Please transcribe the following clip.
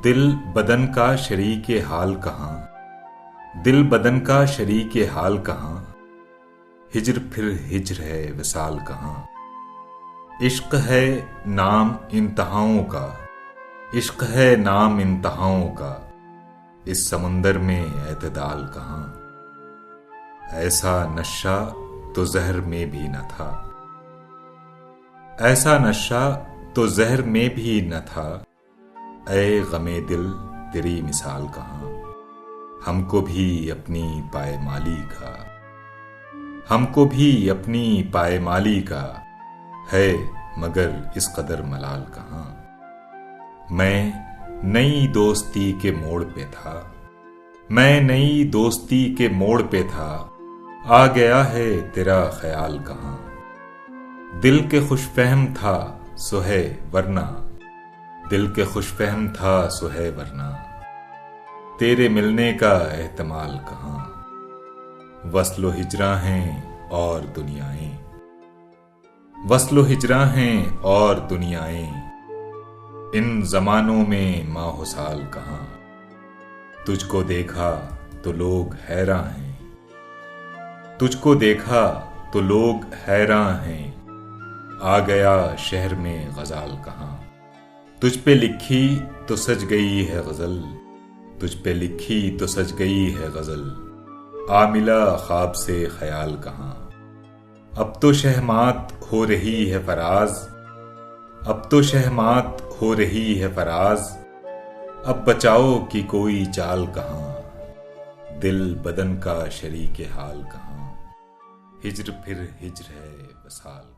दिल बदन का शरीके हाल कहाँ, दिल बदन का शरीके हाल कहाँ, हिज्र फिर हिज्र है विसाल कहाँ। इश्क है नाम इंतहाओं का, इश्क है नाम इंतहाओं का, इस समुंदर में एतदाल कहाँ। ऐसा नशा तो जहर में भी न था, ऐसा नशा तो जहर में भी न था। ऐ गमे दिल तेरी मिसाल कहाँ। हमको भी अपनी पायमाली का, हमको भी अपनी पायमाली का है, मगर इस कदर मलाल कहाँ। मैं नई दोस्ती के मोड़ पे था, मैं नई दोस्ती के मोड़ पे था, आ गया है तेरा ख्याल कहाँ। दिल के खुशफहम था सो है वरना, दिल के खुशफहम था सो है वरना, तेरे मिलने का एहतमाल कहाँ। वस्लो हिजरा हैं और दुनियाएं, वस्लो हिजरा हैं और दुनियाएं, इन जमानों में माहो साल कहाँ। तुझको देखा तो लोग हैरान हैं, तुझको देखा तो लोग हैरान हैं, आ गया शहर में गजाल कहाँ। तुझ पे लिखी तो सज गई है गजल, तुझ पे लिखी तो सज गई है गजल, आ मिला ख्वाब से ख्याल कहाँ। अब तो शहमात हो रही है फराज, अब तो शहमात हो रही है फराज, अब बचाओ की कोई चाल कहाँ। दिल बदन का शरीके हाल कहाँ, हिज्र फिर हिज्र है वसाल।